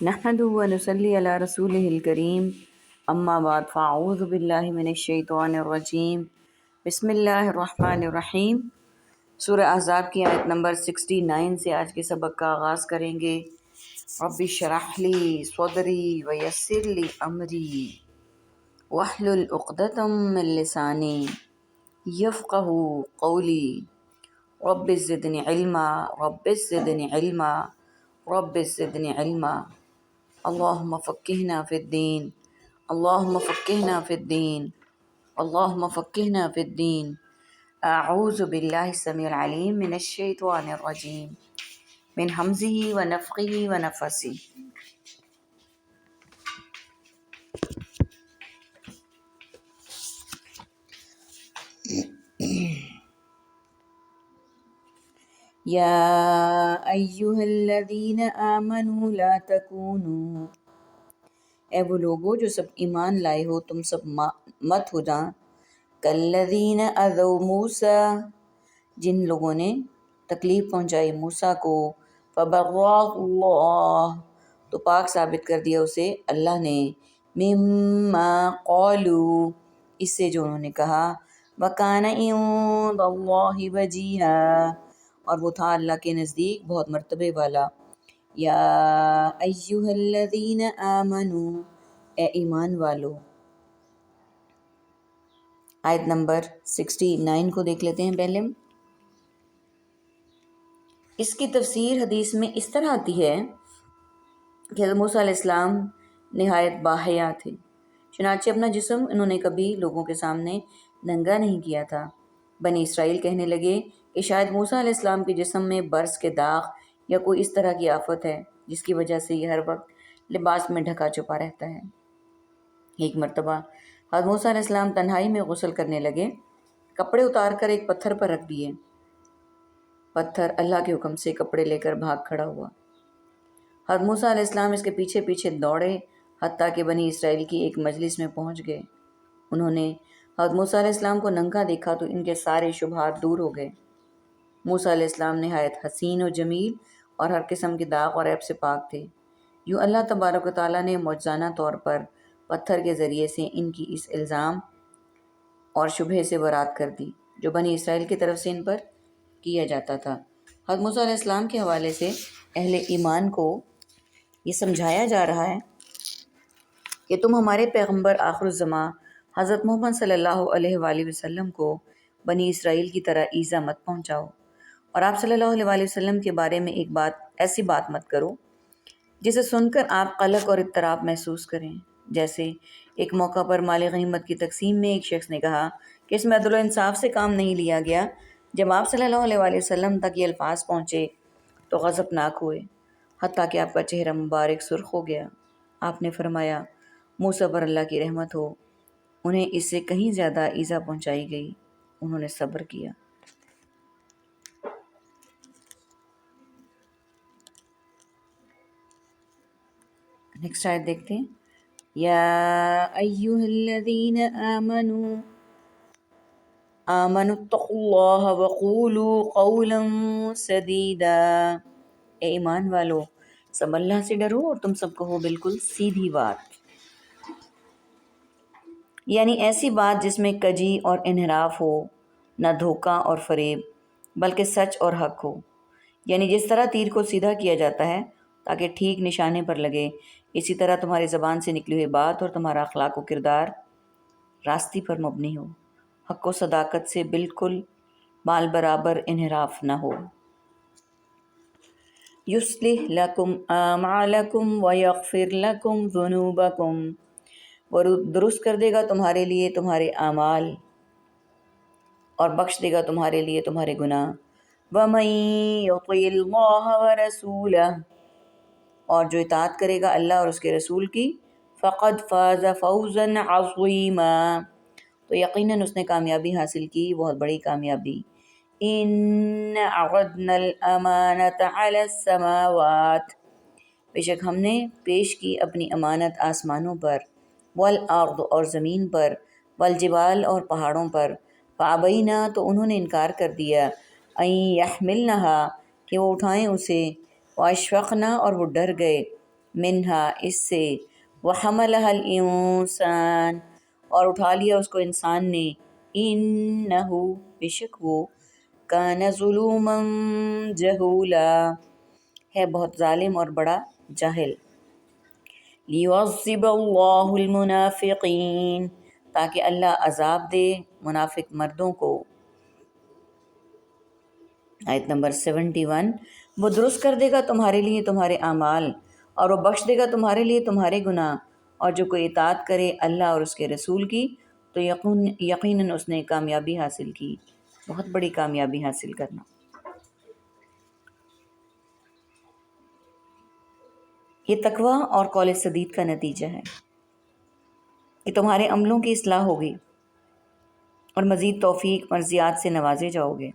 نحمده ونصلي على رسوله الكريم اما بعد فاعوذ باللہ من الشیطان الرجیم بسم اللہ الرحمن الرحیم۔ سورہ احزاب کی آیت نمبر 69 سے آج کے سبق کا آغاز کریں گے۔ رب اشرح لی صدری ویسر لی امری واحلل عقدۃ من لسانی یفقهوا قولی رب زدنی علما رب زدنی علما رب زدنی علما اللہم فقہنا فی الدین اللہم فقہنا فی الدین اللہم فقہنا فی الدین۔ اعوذ باللہ السمیع العلیم من الشیطان الرجیم من ہمزہ ونفخہ ونفثہ۔ یا ایہا الذین آمنوا لا تکونوا، اے وہ لوگو جو سب ایمان لائے ہو تم سب مت ہو جاؤ، کالذین اذوا موسیٰ، جن لوگوں نے تکلیف پہنچائی موسیٰ کو، فبرأہ اللہ، تو پاک ثابت کر دیا اسے اللہ نے، مما قالوا، اس سے جو انہوں نے کہا، وکان عند اللہ وجیہا، اور وہ تھا اللہ کے نزدیک بہت مرتبے والا۔ یا ایہا الذین آمنوا، اے ایمان والو۔ آیت نمبر 69 کو دیکھ لیتے ہیں پہلے۔ اس کی تفسیر حدیث میں اس طرح آتی ہے کہ حضرت موسیٰ علیہ السلام نہایت باحیا تھے، چنانچہ اپنا جسم انہوں نے کبھی لوگوں کے سامنے ننگا نہیں کیا تھا۔ بنی اسرائیل کہنے لگے کہ شاید موسیٰ علیہ السلام کے جسم میں برس کے داغ یا کوئی اس طرح کی آفت ہے جس کی وجہ سے یہ ہر وقت لباس میں ڈھکا چھپا رہتا ہے۔ ایک مرتبہ حضرت موسیٰ علیہ السلام تنہائی میں غسل کرنے لگے، کپڑے اتار کر ایک پتھر پر رکھ دیے۔ پتھر اللہ کے حکم سے کپڑے لے کر بھاگ کھڑا ہوا۔ حضرت موسیٰ علیہ السلام اس کے پیچھے پیچھے دوڑے حتیٰ کہ بنی اسرائیل کی ایک مجلس میں پہنچ گئے۔ انہوں نے حضرت موسیٰ علیہ السلام کو ننگا دیکھا تو ان کے سارے شبہات دور ہو گئے۔ موسیٰ علیہ السلام نہایت حسین و جمیل اور ہر قسم کے داغ اور عیب سے پاک تھے۔ یوں اللہ تبارک و تعالیٰ نے معجزانہ طور پر پتھر کے ذریعے سے ان کی اس الزام اور شبہ سے برات کر دی جو بنی اسرائیل کی طرف سے ان پر کیا جاتا تھا۔ حضرت موسیٰ علیہ السلام کے حوالے سے اہل ایمان کو یہ سمجھایا جا رہا ہے کہ تم ہمارے پیغمبر آخر الزماں حضرت محمد صلی اللہ علیہ وآلہ وسلم کو بنی اسرائیل کی طرح ایذا مت پہنچاؤ، اور آپ صلی اللہ علیہ وآلہ وسلم کے بارے میں ایسی بات مت کرو جسے سن کر آپ قلق اور اضطراب محسوس کریں۔ جیسے ایک موقع پر مال غنیمت کی تقسیم میں ایک شخص نے کہا کہ اس میں عدل و انصاف سے کام نہیں لیا گیا۔ جب آپ صلی اللہ علیہ وآلہ وسلم تک یہ الفاظ پہنچے تو غضبناک ہوئے، حتیٰ کہ آپ کا چہرہ مبارک سرخ ہو گیا۔ آپ نے فرمایا، موسیٰ پر اللہ کی رحمت ہو، انہیں اس سے کہیں زیادہ ایذا پہنچائی گئی، انہوں نے صبر کیا۔ نیکسٹ آیت دیکھتے ہیں۔ یا ایہا الذین آمنوا اتقوا اللہ وقولوا قولا سدیدا، اے ایمان والو سب اللہ سے ڈرو اور تم سب کہو بالکل سیدھی بات، یعنی ایسی بات جس میں کجی اور انحراف ہو، نہ دھوکہ اور فریب بلکہ سچ اور حق ہو۔ یعنی جس طرح تیر کو سیدھا کیا جاتا ہے تاکہ ٹھیک نشانے پر لگے، اسی طرح تمہاری زبان سے نکلی ہوئی بات اور تمہارا اخلاق و کردار راستی پر مبنی ہو، حق و صداقت سے بالکل بال برابر انحراف نہ ہو۔ یصلح لکم اعمالکم ویغفر لکم ذنوبکم، وہ درست کر دے گا تمہارے لیے تمہارے اعمال اور بخش دے گا تمہارے لیے تمہارے گناہ۔ وَمَن يُطِعِ اللَّهَ وَرَسُولَهُ، اور جو اطاعت کرے گا اللہ اور اس کے رسول کی، فَقَدْ فَازَ فَوْزًا عَظِيمًا، تو یقیناً اس نے کامیابی حاصل کی، بہت بڑی کامیابی۔ إِنَّ عَرَضْنَا الْأَمَانَةَ عَلَى السَّمَاوَاتِ، بے شک ہم نے پیش کی اپنی امانت آسمانوں پر، والارض اور زمین پر، والجبال اور پہاڑوں پر، فابینا تو انہوں نے انکار کر دیا، ان یحملنہا کہ وہ اٹھائیں اسے، واشفقنا اور وہ ڈر گئے، منہا اس سے، وحملها الانسان اور اٹھا لیا اس کو انسان نے، انہو بے شک وہ، کان ظلوما جہولا ہے بہت ظالم اور بڑا جاہل، لیعذب اللہ المنافقین تاکہ اللہ عذاب دے منافق مردوں کو۔ آیت نمبر 71، وہ درست کر دے گا تمہارے لیے تمہارے اعمال اور وہ بخش دے گا تمہارے لیے تمہارے گناہ، اور جو کوئی اطاعت کرے اللہ اور اس کے رسول کی تو یقیناً اس نے کامیابی حاصل کی، بہت بڑی کامیابی حاصل کرنا۔ یہ تقویٰ اور قول سدید کا نتیجہ ہے کہ تمہارے عملوں کی اصلاح ہوگی اور مزید توفیق مرضیات سے نوازے جاؤ گے،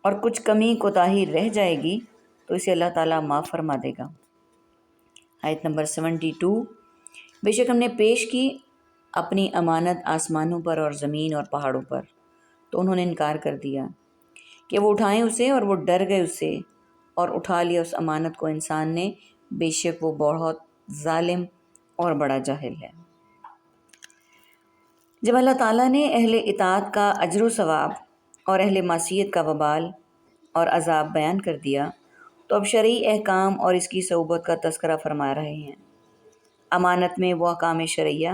اور کچھ کمی کوتاہی رہ جائے گی تو اسے اللہ تعالیٰ معاف فرما دے گا۔ آیت نمبر 72، بے شک ہم نے پیش کی اپنی امانت آسمانوں پر اور زمین اور پہاڑوں پر، تو انہوں نے انکار کر دیا کہ وہ اٹھائیں اسے، اور وہ ڈر گئے اس سے، اور اٹھا لیا اس امانت کو انسان نے، بے شک وہ بہت ظالم اور بڑا جاہل ہے۔ جب اللہ تعالیٰ نے اہل اطاعت کا اجر و ثواب اور اہل معصیت کا وبال اور عذاب بیان کر دیا تو اب شرعی احکام اور اس کی صعوبت کا تذکرہ فرما رہے ہیں۔ امانت میں وہ احکام شرعیہ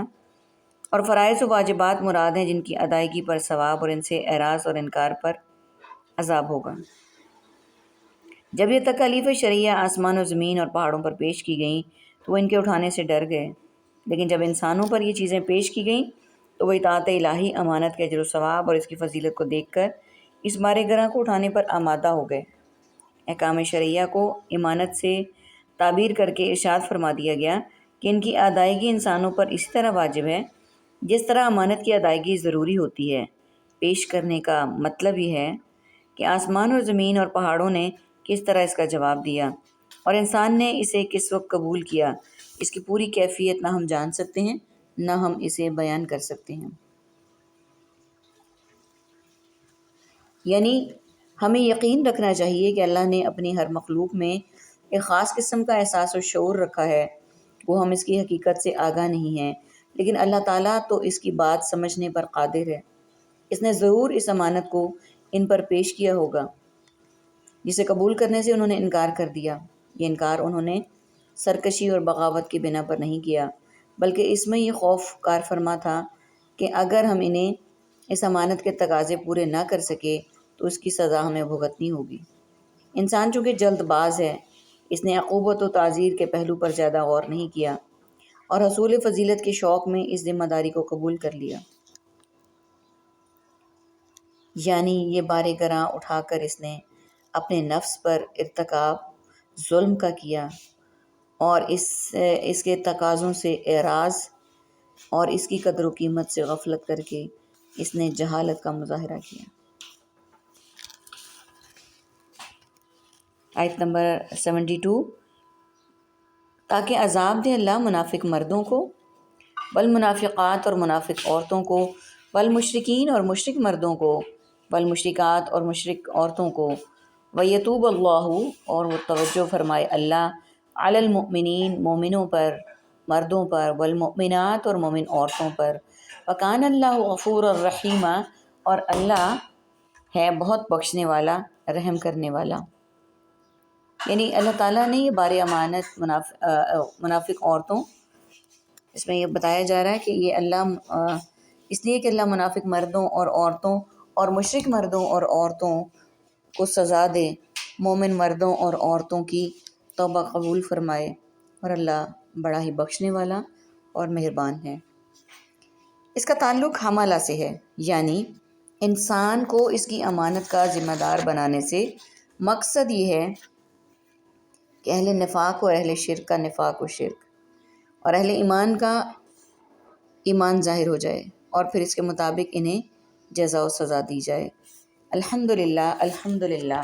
اور فرائض و واجبات مراد ہیں جن کی ادائیگی پر ثواب اور ان سے اعراض اور انکار پر عذاب ہوگا۔ جب یہ تکالیف شرعیہ آسمان و زمین اور پہاڑوں پر پیش کی گئیں تو وہ ان کے اٹھانے سے ڈر گئے، لیکن جب انسانوں پر یہ چیزیں پیش کی گئیں تو وہ اطاعت الہی، امانت کے اجر و ثواب اور اس کی فضیلت کو دیکھ کر اس بارے گراں کو اٹھانے پر آمادہ ہو گئے۔ احکام شرعیہ کو امانت سے تعبیر کر کے ارشاد فرما دیا گیا کہ ان کی ادائیگی انسانوں پر اسی طرح واجب ہے جس طرح امانت کی ادائیگی ضروری ہوتی ہے۔ پیش کرنے کا مطلب یہ ہے کہ آسمان اور زمین اور پہاڑوں نے کس طرح اس کا جواب دیا اور انسان نے اسے کس وقت قبول کیا، اس کی پوری کیفیت نہ ہم جان سکتے ہیں نہ ہم اسے بیان کر سکتے ہیں۔ یعنی ہمیں یقین رکھنا چاہیے کہ اللہ نے اپنی ہر مخلوق میں ایک خاص قسم کا احساس و شعور رکھا ہے، وہ ہم اس کی حقیقت سے آگاہ نہیں ہیں، لیکن اللہ تعالیٰ تو اس کی بات سمجھنے پر قادر ہے۔ اس نے ضرور اس امانت کو ان پر پیش کیا ہوگا جسے قبول کرنے سے انہوں نے انکار کر دیا۔ یہ انکار انہوں نے سرکشی اور بغاوت کی بنا پر نہیں کیا، بلکہ اس میں یہ خوف کار فرما تھا کہ اگر ہم انہیں اس امانت کے تقاضے پورے نہ کر سکے تو اس کی سزا ہمیں بھگتنی ہوگی۔ انسان چونکہ جلد باز ہے، اس نے عقوبت و تعزیر کے پہلو پر زیادہ غور نہیں کیا اور حصول فضیلت کے شوق میں اس ذمہ داری کو قبول کر لیا۔ یعنی یہ بار گراں اٹھا کر اس نے اپنے نفس پر ارتکاب ظلم کا کیا اور اس کے تقاضوں سے اعراض اور اس کی قدر و قیمت سے غفلت کر کے اس نے جہالت کا مظاہرہ کیا۔ آیت نمبر 72، تاکہ عذاب دے اللہ منافق مردوں کو، والمنافقات اور منافق عورتوں کو، والمشرکین اور مشرک مردوں کو، والمشرکات اور مشرک عورتوں کو، ویتوب اللہ اور وہ توجہ فرمائے اللہ، علی المؤمنین مومنوں پر مردوں پر، والمؤمنات اور مومن عورتوں پر، وکان اللہ غفور الرحیم اور اللہ ہے بہت بخشنے والا رحم کرنے والا۔ یعنی اللہ تعالیٰ نے یہ بار امانت منافق عورتوں، اس میں یہ بتایا جا رہا ہے کہ یہ اللہ اس لیے کہ اللہ منافق مردوں اور عورتوں اور مشرک مردوں اور عورتوں کو سزا دے، مومن مردوں اور عورتوں کی توبہ قبول فرمائے، اور اللہ بڑا ہی بخشنے والا اور مہربان ہے۔ اس کا تعلق حملہ سے ہے، یعنی انسان کو اس کی امانت کا ذمہ دار بنانے سے مقصد یہ ہے کہ اہل نفاق اور اہل شرک کا نفاق و شرک اور اہل ایمان کا ایمان ظاہر ہو جائے، اور پھر اس کے مطابق انہیں جزا و سزا دی جائے۔ الحمدللہ الحمدللہ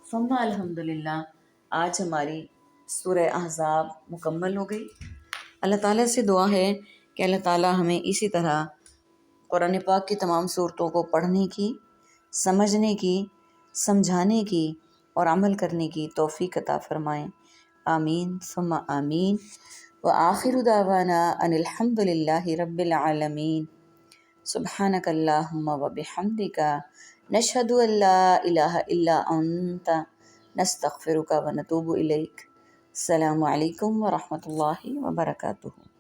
ثم الحمدللہ، آج ہماری سورہ احزاب مکمل ہو گئی۔ اللہ تعالیٰ سے دعا ہے کہ اللہ تعالیٰ ہمیں اسی طرح قرآن پاک کی تمام صورتوں کو پڑھنے کی، سمجھنے کی، سمجھانے کی اور عمل کرنے کی توفیق عطا فرمائیں۔ آمین ثم آمین وآخر دعوانا ان الحمد للہ رب العالمین سبحانک اللہم وبحمدک نشہد ان لا الہ الا انت نستغفرک ونتوب الیک۔ السلام علیکم ورحمۃ اللہ وبرکاتہ۔